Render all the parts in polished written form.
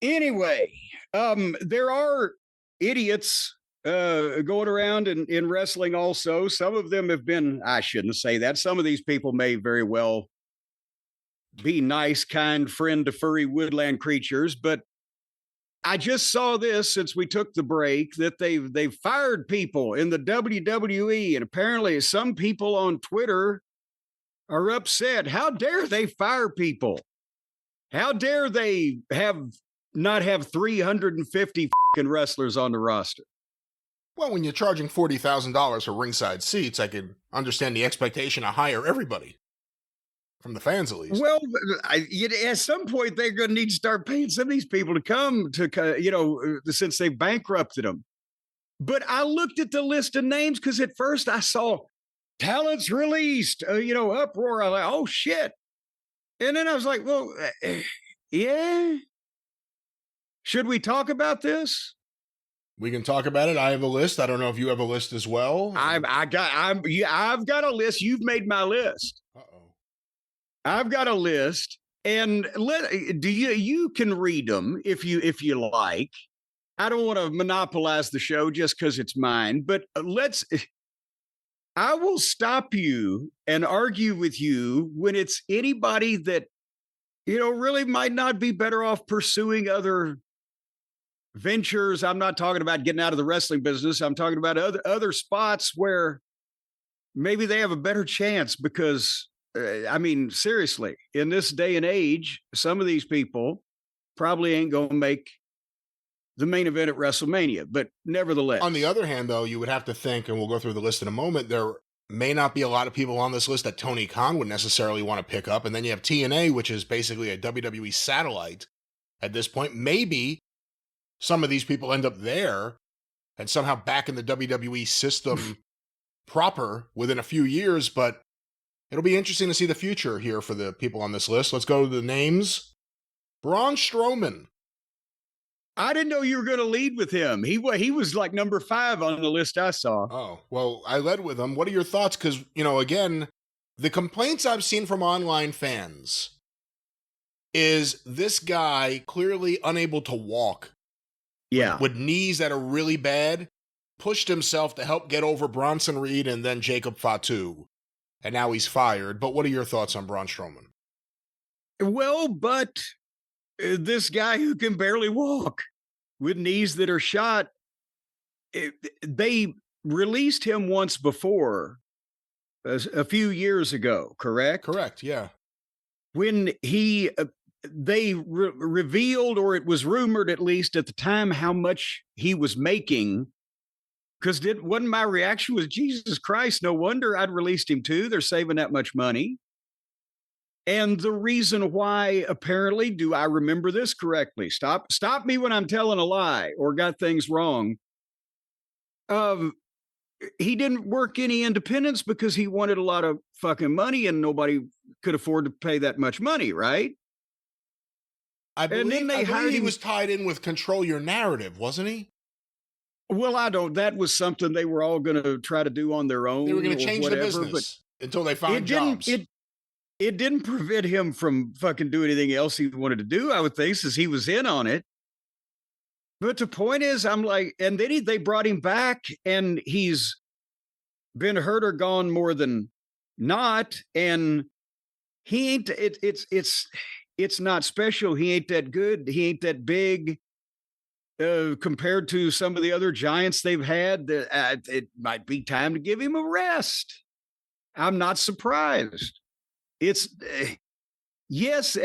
Anyway, there are idiots going around in wrestling also. Some of them have been, I shouldn't say that. Some of these people may very well be nice, kind friend to furry woodland creatures, but I just saw this since we took the break that they've fired people in the WWE, and apparently some people on Twitter are upset. How dare they fire people? How dare they not have 350 fucking wrestlers on the roster? Well, when you're charging $40,000 for ringside seats, I can understand the expectation to hire everybody. From the fans, at least. Well, at some point, they're going to need to start paying some of these people to come to, since they bankrupted them. But I looked at the list of names because at first I saw talents released, uproar. I was like, oh, shit. And then I was like, well, yeah. Should we talk about this? We can talk about it. I have a list. I don't know if you have a list as well. I've got a list. You've made my list. Uh-oh. I've got a list, and you can read them if you like. I don't want to monopolize the show just because it's mine, but I will stop you and argue with you when it's anybody that, really might not be better off pursuing other ventures. I'm not talking about getting out of the wrestling business. I'm talking about other spots where maybe they have a better chance because, seriously, in this day and age, some of these people probably ain't going to make the main event at WrestleMania, but nevertheless. On the other hand, though, you would have to think, and we'll go through the list in a moment, there may not be a lot of people on this list that Tony Khan would necessarily want to pick up. And then you have TNA, which is basically a WWE satellite at this point. Maybe some of these people end up there and somehow back in the WWE system proper within a few years, but it'll be interesting to see the future here for the people on this list. Let's go to the names. Braun Strowman. I didn't know you were going to lead with him. He was like number 5 on the list I saw. Oh, well, I led with him. What are your thoughts? Because, again, the complaints I've seen from online fans is this guy clearly unable to walk. Yeah. With knees that are really bad, pushed himself to help get over Bronson Reed and then Jacob Fatu. And now he's fired. But what are your thoughts on Braun Strowman? Well, but this guy who can barely walk with knees that are shot, they released him once before, a few years ago, correct? Correct, yeah. When they revealed, or it was rumored at least at the time, how much he was making. Because wasn't my reaction was, Jesus Christ, no wonder I'd released him too. They're saving that much money. And the reason why, apparently, do I remember this correctly? Stop me when I'm telling a lie or got things wrong. He didn't work any independence because he wanted a lot of fucking money and nobody could afford to pay that much money, right? I believe he was tied in with Control Your Narrative, wasn't he? Well, that was something they were all going to try to do on their own. They were going to change the business until they found jobs. It didn't prevent him from fucking doing anything else he wanted to do, I would think, since he was in on it. But the point is, I'm like, and then they brought him back and he's been hurt or gone more than not. And he ain't, it's not special. He ain't that good. He ain't that big compared to some of the other giants they've had. It might be time to give him a rest. I'm not surprised. It's yes,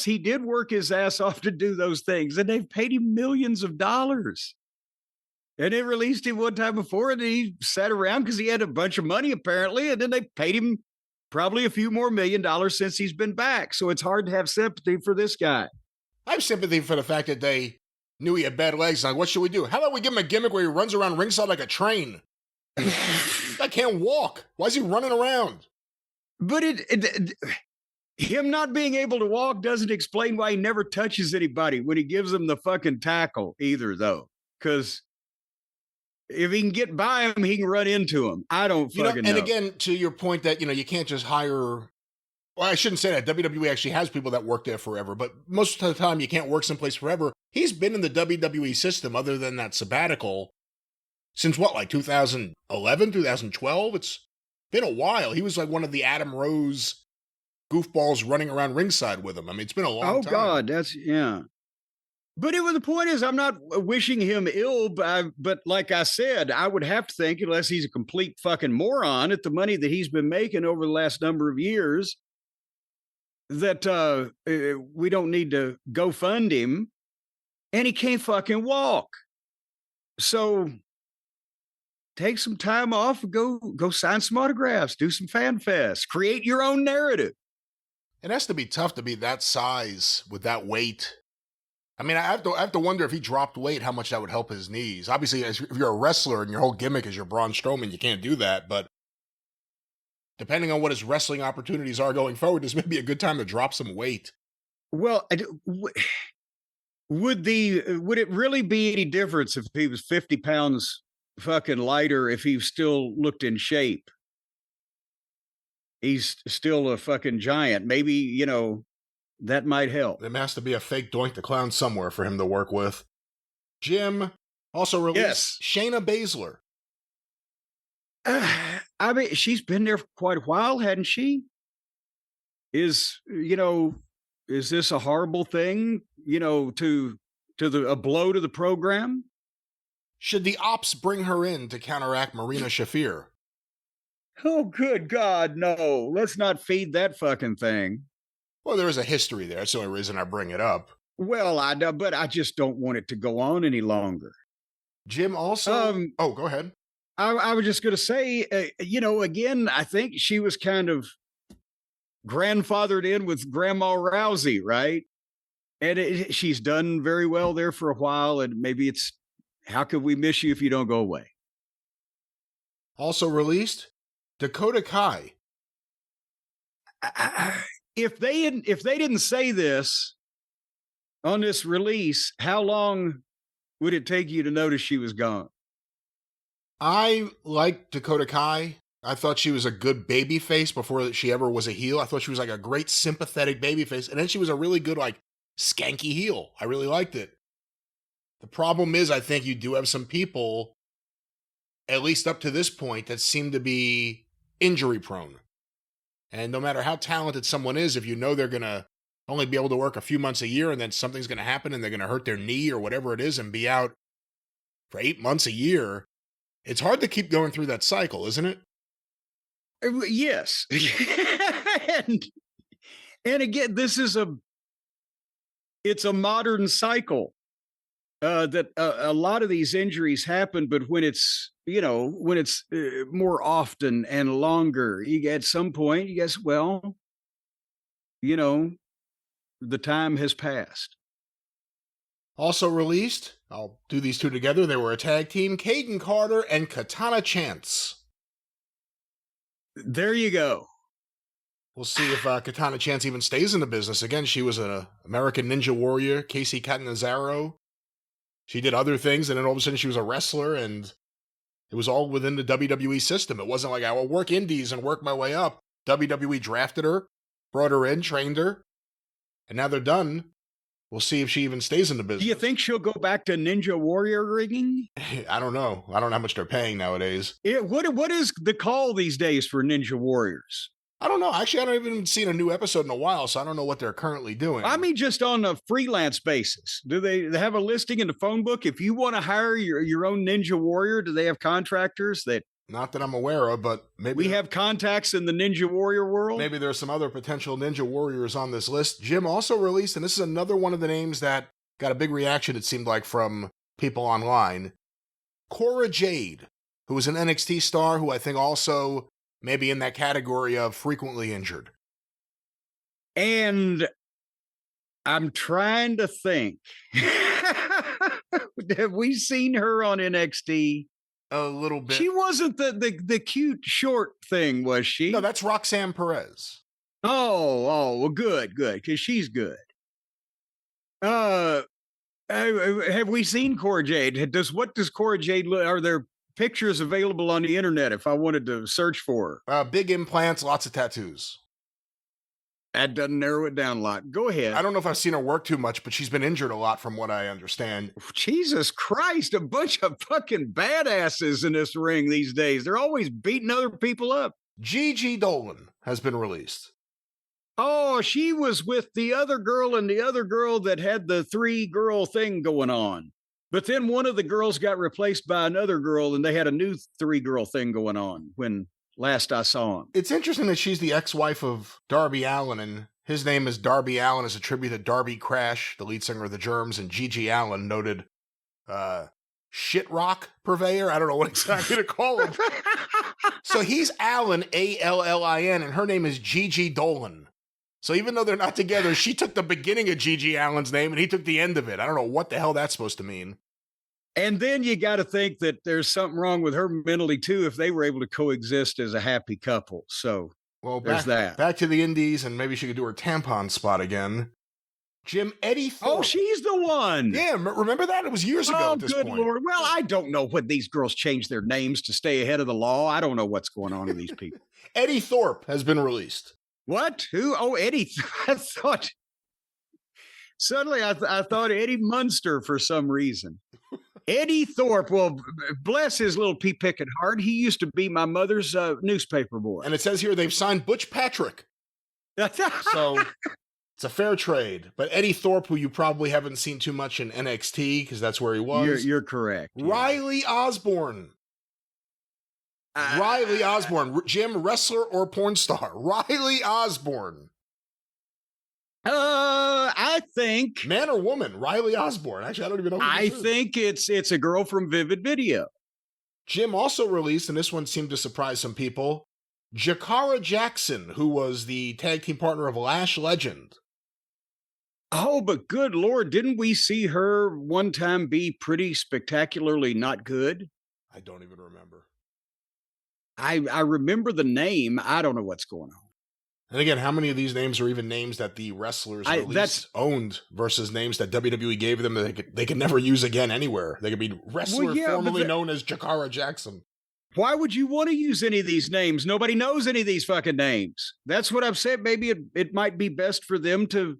he did work his ass off to do those things, and they've paid him millions of dollars. And they released him one time before, and he sat around because he had a bunch of money apparently, and then they paid him probably a few more $1 million since he's been back. So it's hard to have sympathy for this guy. I have sympathy for the fact that they knew he had bad legs. Like, what should we do? How about we give him a gimmick where he runs around ringside like a train? I can't walk. Why is he running around? But him not being able to walk doesn't explain why he never touches anybody when he gives them the fucking tackle either, though. Because if he can get by him, he can run into him. I don't fucking know. And again, to your point that, you can't just hire Well, I shouldn't say that. WWE actually has people that work there forever, but most of the time you can't work someplace forever. He's been in the WWE system other than that sabbatical since what, like 2011, 2012? It's been a while. He was like one of the Adam Rose goofballs running around ringside with him. I mean, it's been a long Oh time. God, yeah. But the point is, I'm not wishing him ill, but like I said, I would have to think, unless he's a complete fucking moron at the money that he's been making over the last number of years, that we don't need to go fund him, and he can't fucking walk. So take some time off and go sign some autographs, do some fan fest, create your own narrative. It has to be tough to be that size with that weight. I mean, I have to wonder if he dropped weight, how much that would help his knees. Obviously, if you're a wrestler and your whole gimmick is your Braun Strowman, you can't do that. But depending on what his wrestling opportunities are going forward, this may be a good time to drop some weight. Well, would it really be any difference if he was 50 pounds fucking lighter if he still looked in shape? He's still a fucking giant. Maybe, that might help. There has to be a fake Doink the Clown somewhere for him to work with. Jim also released Shayna Baszler. I mean, she's been there for quite a while, hadn't she? Is this a horrible thing, to a blow to the program? Should the ops bring her in to counteract Marina Shafir? Oh, good God, no. Let's not feed that fucking thing. Well, there is a history there. That's the only reason I bring it up. Well, I know, but I just don't want it to go on any longer. Jim also... go ahead. I was just going to say, again, I think she was kind of grandfathered in with Grandma Rousey, right? And she's done very well there for a while, and maybe it's, how could we miss you if you don't go away? Also released, Dakota Kai. If they didn't say this on this release, how long would it take you to notice she was gone? I liked Dakota Kai. I thought she was a good baby face before she ever was a heel. I thought she was like a great sympathetic baby face. And then she was a really good, like, skanky heel. I really liked it. The problem is, I think you do have some people, at least up to this point, that seem to be injury prone. And no matter how talented someone is, if you know they're going to only be able to work a few months a year and then something's going to happen and they're going to hurt their knee or whatever it is and be out for 8 months a year, it's hard to keep going through that cycle, isn't it? Yes. and again, it's a modern cycle that a lot of these injuries happen, but when it's more often and longer, at some point, you guess, well, the time has passed. Also released, I'll do these two together, they were a tag team, Caden Carter and Katana Chance. There you go. We'll see if Katana Chance even stays in the business. Again, she was an American Ninja Warrior, Casey Catanzaro. She did other things, and then all of a sudden she was a wrestler, and it was all within the WWE system. It wasn't like I will work indies and work my way up. WWE drafted her, brought her in, trained her, and now they're done. We'll see if she even stays in the business. Do you think she'll go back to Ninja Warrior rigging? I don't know. I don't know how much they're paying nowadays. What is the call these days for Ninja Warriors? I don't know. Actually, I don't even seen a new episode in a while, so I don't know what they're currently doing. I mean, just on a freelance basis. Do they have a listing in the phone book? If you want to hire your own Ninja Warrior, do they have contractors that... Not that I'm aware of, but maybe... We have contacts in the Ninja Warrior world? Maybe there's some other potential Ninja Warriors on this list. Jim also released, and this is another one of the names that got a big reaction, it seemed like, from people online. Cora Jade, who was an NXT star, who I think also... maybe in that category of frequently injured. And I'm trying to think. Have we seen her on NXT? A little bit. She wasn't the cute short thing, was she? No, that's Roxanne Perez. Oh, well, good, because she's good. Have we seen Cora Jade? What does Cora Jade look? Are there pictures available on the internet if I wanted to search for her? Big implants, lots of tattoos. That doesn't narrow it down a lot. Go ahead. I don't know if I've seen her work too much, but she's been injured a lot from what I understand. Jesus Christ, a bunch of fucking badasses in this ring these days. They're always beating other people up. Gigi Dolan has been released. Oh, she was with the other girl and the other girl that had the 3-girl thing going on. But then one of the girls got replaced by another girl and they had a new 3-girl thing going on when last I saw him. It's interesting that she's the ex-wife of Darby Allin, and his name is Darby Allin as a tribute to Darby Crash, the lead singer of the Germs, and Gigi Allin, noted shit rock purveyor. I don't know what exactly to call him. So he's Allin, Allin, and her name is Gigi Dolan. So even though they're not together, she took the beginning of Gigi Allen's name and he took the end of it. I don't know what the hell that's supposed to mean. And then you got to think that there's something wrong with her mentally too if they were able to coexist as a happy couple. So there's that. Back to the indies, and maybe she could do her tampon spot again. Jim, Eddie Thorpe. Oh, she's the one. Yeah, remember that? It was years ago at this point. Lord. Well, I don't know when these girls change their names to stay ahead of the law. I don't know what's going on with these people. Eddie Thorpe has been released. What? Who? Oh, Eddie. I thought Eddie Munster for some reason. Eddie Thorpe, well, bless his little pea picking heart. He used to be my mother's newspaper boy. And it says here they've signed Butch Patrick. So it's a fair trade. But Eddie Thorpe, who you probably haven't seen too much in NXT because that's where he was. You're correct. Riley Osborne. Riley Osborne. Jim, wrestler or porn star? Riley Osborne. I think man or woman, Riley Osborne. Actually, I don't even know. I think it's a girl from Vivid Video. Jim also released, and this one seemed to surprise some people, Jakara Jackson, who was the tag team partner of Lash Legend. Oh, but good Lord, didn't we see her one time be pretty spectacularly not good? I don't even remember. I remember the name. I don't know what's going on. And again, how many of these names are even names that the wrestlers owned versus names that WWE gave them that they could never use again anywhere? They could be wrestler formerly known as Jakara Jackson. Why would you want to use any of these names? Nobody knows any of these fucking names. That's what I've said. Maybe it might be best for them to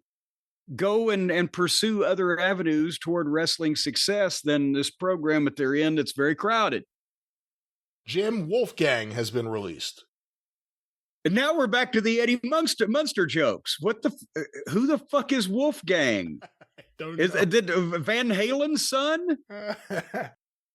go and pursue other avenues toward wrestling success than this program at their end that's very crowded. Jim, Wolfgang has been released. And now we're back to the Eddie Munster jokes. Who the fuck is Wolfgang? I don't know. Did Van Halen's son?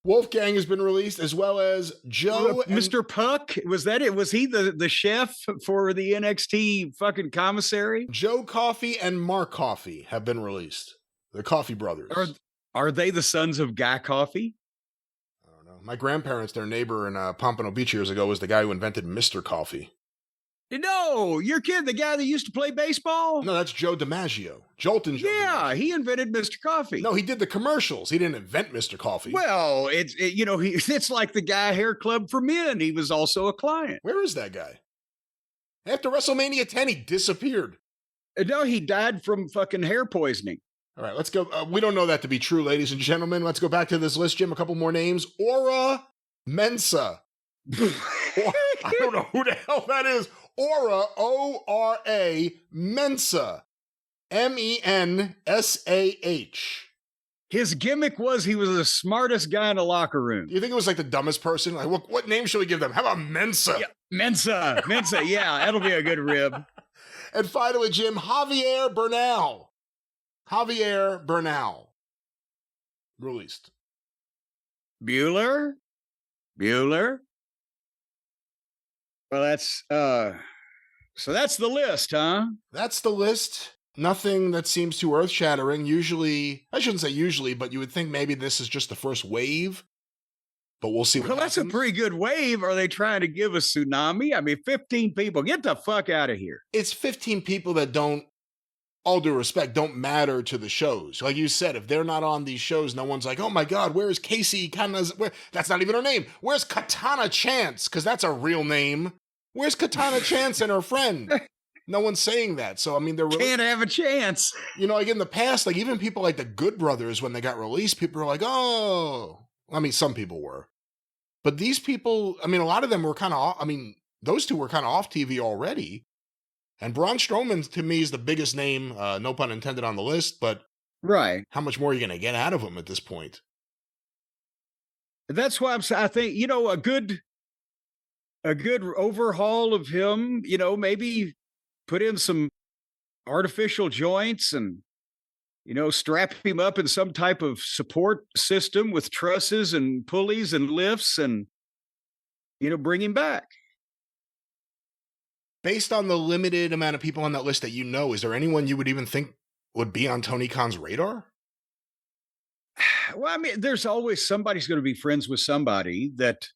Wolfgang has been released, as well as Joe. Mr. Puck? Was that it? Was he the chef for the NXT fucking commissary? Joe Coffey and Mark Coffey have been released. The Coffey brothers. Are they the sons of Guy Coffey? I don't know. My grandparents, their neighbor in Pompano Beach years ago, was the guy who invented Mr. Coffee. No, your kid, the guy that used to play baseball? No, that's Joe DiMaggio. Jolton Joe DiMaggio. He invented Mr. Coffee. No, he did the commercials. He didn't invent Mr. Coffee. Well, it's like the Guy Hair Club for Men. He was also a client. Where is that guy? After WrestleMania 10, he disappeared. No, he died from fucking hair poisoning. All right, let's go. We don't know that to be true, ladies and gentlemen. Let's go back to this list, Jim. A couple more names. Aura Mensa. I don't know who the hell that is. Aura, O-R-A, Mensa, M-E-N-S-A-H. His gimmick was he was the smartest guy in the locker room. You think it was like the dumbest person? Like, what name should we give them? How about Mensa? Yeah, Mensa, yeah, that'll be a good rib. And finally, Jim, Javier Bernal. Released. Bueller? Well, that's so that's the list, huh? That's the list. Nothing that seems too earth-shattering. Usually, I shouldn't say usually, but you would think maybe this is just the first wave. But we'll see what happens. That's a pretty good wave. Are they trying to give a tsunami? I mean, 15 people. Get the fuck out of here. It's 15 people that don't, all due respect, don't matter to the shows. Like you said, if they're not on these shows, no one's like, oh my God, where's Casey Katana? That's not even her name. Where's Katana Chance? Because that's a real name. Where's Katana Chance and her friend? No one's saying that. So, I mean, they're really, can't have a chance. You know, like in the past, like even people like the Good Brothers, when they got released, people were like, oh, I mean, some people were. But these people, I mean, a lot of them were kind of, I mean, those two were kind of off TV already. And Braun Strowman, to me, is the biggest name, no pun intended, on the list, but Right. how much more are you going to get out of him at this point? That's why I think, a good overhaul of him, maybe put in some artificial joints and, strap him up in some type of support system with trusses and pulleys and lifts and, bring him back. Based on the limited amount of people on that list that you know, is there anyone you would even think would be on Tony Khan's radar? Well, I mean, there's always somebody's going to be friends with somebody that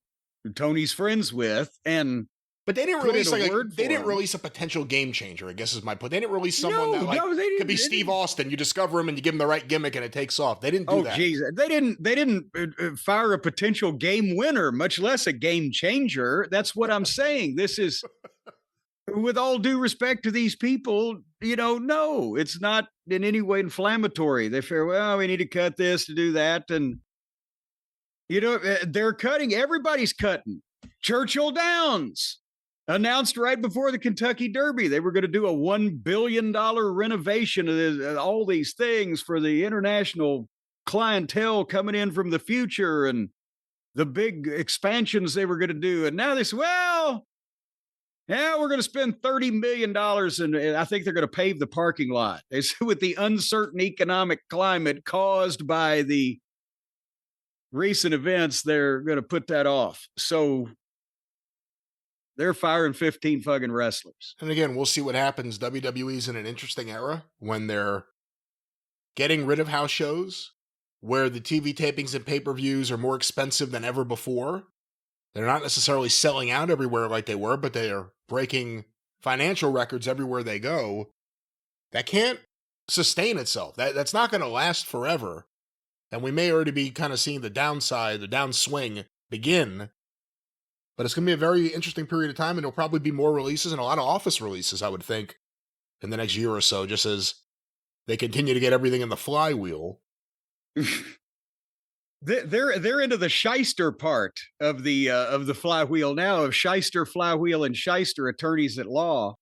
Tony's friends with, and but they didn't put in release a like word they for didn't him. release a potential game changer, I guess is my point. They didn't release someone that like No, they didn't. could be They Steve didn't. Austin. You discover him and you give him the right gimmick and it takes off. They didn't do Oh, that. geez, they didn't fire a potential game winner, much less a game changer. That's what I'm saying. This is, with all due respect to these people, no, it's not in any way inflammatory. They figure, well, we need to cut this to do that, and they're cutting. Everybody's cutting. Churchill Downs announced right before the Kentucky Derby they were going to do a $1 billion renovation of all these things for the international clientele coming in from the future and the big expansions they were going to do. And now they say, well, yeah, we're going to spend $30 million and I think they're going to pave the parking lot. They say with the uncertain economic climate caused by the recent events, they're going to put that off. So they're firing 15 fucking wrestlers. And again, we'll see what happens. WWE's in an interesting era when they're getting rid of house shows, where the TV tapings and pay-per-views are more expensive than ever before. They're not necessarily selling out everywhere like they were, but they are breaking financial records everywhere they go. That can't sustain itself. That's not going to last forever. And we may already be kind of seeing the downside, the downswing begin. But it's going to be a very interesting period of time, and there'll probably be more releases and a lot of Office releases, I would think, in the next year or so, just as they continue to get everything in the flywheel. They're into the shyster part of the flywheel now, of shyster, flywheel, and shyster attorneys at law.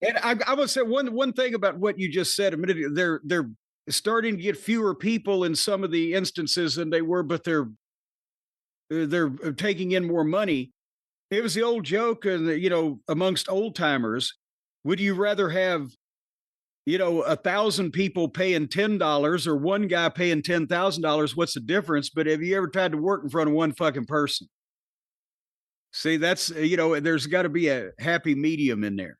And I would say one thing about what you just said a minute ago. They're starting to get fewer people in some of the instances than they were, but they're taking in more money. It was the old joke, amongst old timers. Would you rather have, 1,000 people paying $10 or one guy paying $10,000? What's the difference? But have you ever tried to work in front of one fucking person? See, that's, there's got to be a happy medium in there.